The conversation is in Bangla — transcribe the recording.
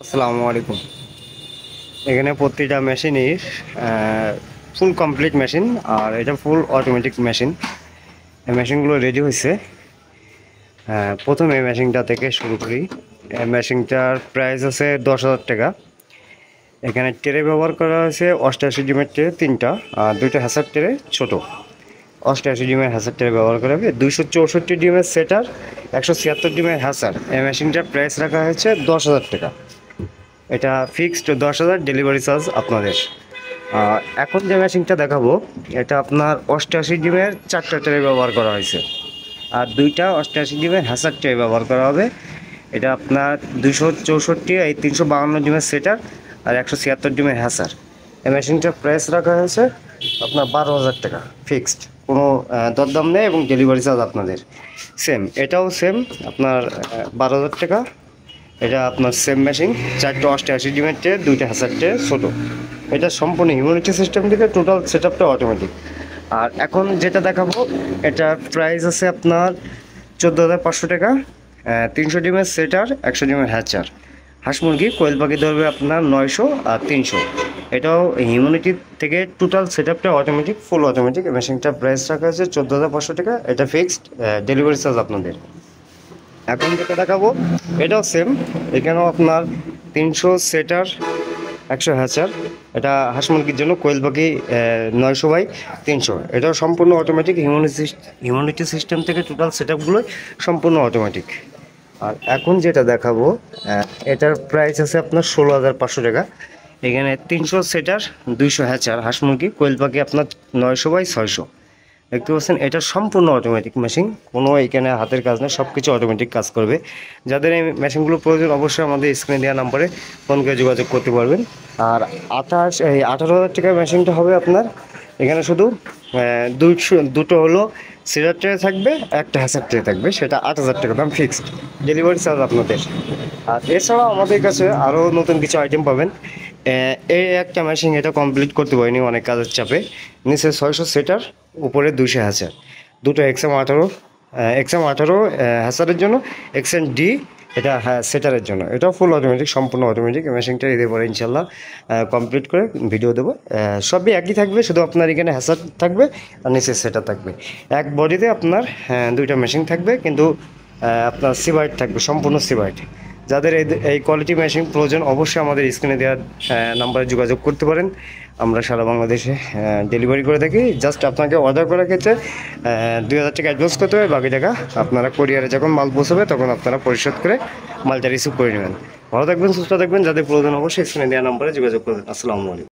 আসসালামু আলাইকুম। এখানে প্রতিটা মেশিনই ফুল কমপ্লিট মেশিন, আর এটা ফুল অটোমেটিক মেশিন। এই মেশিনগুলো রেডি হয়েছে। প্রথমে এই মেশিনটা থেকে শুরু করি। এই মেশিনটার প্রাইস আছে 10,000 টাকা। এখানে ট্রে ব্যবহার করা হয়েছে 88 ডিমের ট্রে তিনটা, আর দুইটা হ্যাসার ট্রে ছোটো। 88 ডিমের হ্যাসার ট্রে ব্যবহার করা হবে, 264 ডিমের সেটার, 176 ডিমের হ্যাসার। এই মেশিনটার প্রাইস রাখা হয়েছে 10,000 টাকা। এটা ফিক্সড 10,000, ডেলিভারি চার্জ আপনাদের। এখন যে মেশিনটা দেখাবো, এটা আপনার 88 ডিমের চারটা ট্রে ব্যবহার করা হয়েছে, আর দুইটা 88 ডিমের হ্যাসার ট্রে ব্যবহার করা হবে। এটা আপনার 264, এই 352 ডিমের সেটার, আর 176 ডিমের হ্যাসার। এই মেশিনটার প্রাইস রাখা হয়েছে আপনার 12,000 টাকা ফিক্সড, কোনো দরদাম নেই, এবং ডেলিভারি চার্জ আপনাদের। সেম এটাও সেম আপনার 12,000 টাকা। এটা আপনার সেম মেশিন, 4টা 88 ডিমের ট্রে, দুইটা হ্যাসার ট্রে ছোটো। এটা সম্পূর্ণ ইমিউনিটি সিস্টেম থেকে টোটাল সেট আপটা অটোমেটিক। আর এখন যেটা দেখাবো, এটার প্রাইস আছে আপনার 14,500 টাকা। 300 ডিমের সেটার, 100 ডিমের হ্যাচার। হাঁস মুরগি কোয়েল পাখি ধরবে আপনার 900 আর 300। এটাও ইমিউনিটি থেকে টোটাল সেট আপটা অটোমেটিক, ফুল অটোমেটিক। মেশিনটার প্রাইস রাখা আছে 14,500 টাকা। এটা ফিক্সড, ডেলিভারি চার্জ আপনাদের। এখন যেটা দেখাবো, এটাও সেম। এখানেও আপনার 300 সেটার, 100 হ্যাচার। এটা হাঁস মুরগির জন্য, কোয়েল পাখি 900/300। এটাও সম্পূর্ণ অটোমেটিক, ইমিউনিটি সিস্টেম থেকে টোটাল সেট আপগুলোই সম্পূর্ণ অটোমেটিক। আর এখন যেটা দেখাবো, এটার প্রাইস আছে আপনার 16,500 টাকা। এখানে 300 সেটার, 200 হ্যাচার, হাঁস মুরগি কোয়েল পাখি আপনার 900/600। দেখতে পাচ্ছেন, এটা সম্পূর্ণ অটোমেটিক মেশিন, কোনো এখানে হাতের কাজ নেই, সব কিছু অটোমেটিক কাজ করবে। যাদের এই মেশিনগুলো প্রয়োজন, অবশ্যই আমাদের স্ক্রিনে দেওয়া নাম্বারে ফোন করে যোগাযোগ করতে পারবেন। আর 18,000 টাকার মেশিনটা হবে আপনার, এখানে শুধু দুটো হলো সিরার ট্রে থাকবে, একটা হ্যাসার ট্রে থাকবে, সেটা 8,000 টাকা দাম ফিক্সড, ডেলিভারি চার্জ আপনাদের। আর এছাড়াও আমাদের কাছে আরও নতুন কিছু আইটেম পাবেন। এই একটা মেশিন এটা কমপ্লিট করতে পারিনি অনেক কাজের চাপে। নিচে 600 সেটার, উপরে 200 হ্যাচার, দুটো XM18, XM18 হ্যাচারের জন্য, XM-D এটা সেটারের জন্য। এটাও ফুল অটোমেটিক, সম্পূর্ণ অটোমেটিক। মেশিনটা এদের পরে ইনশাল্লাহ কমপ্লিট করে ভিডিও দেবো। সবই একই থাকবে, শুধু আপনার এখানে হ্যাচার থাকবে আর নিচে সেটার থাকবে। এক বডিতে আপনার দুইটা মেশিন থাকবে, কিন্তু আপনার সিবাইট থাকবে, সম্পূর্ণ সিবাইট। যাদের এই কোয়ালিটি মেশিন প্রয়োজন, অবশ্যই আমাদের স্ক্রিনে দেওয়া নাম্বারে যোগাযোগ করতে পারেন। আমরা সারা বাংলাদেশে ডেলিভারি করে থাকি। জাস্ট আপনাকে অর্ডার করার ক্ষেত্রে 2,000 টাকা অ্যাডভান্স করতে হবে, বাকি টাকা আপনারা কুরিয়ারে যখন মাল পৌঁছাবে তখন আপনারা পরিশোধ করে মালটা রিসিভ করে নেবেন। ভালো থাকবেন, সুস্থ থাকবেন। যাদের প্রয়োজন অবশ্যই স্ক্রিনে দেওয়া নাম্বারে যোগাযোগ করবেন। আসসালামু আলাইকুম।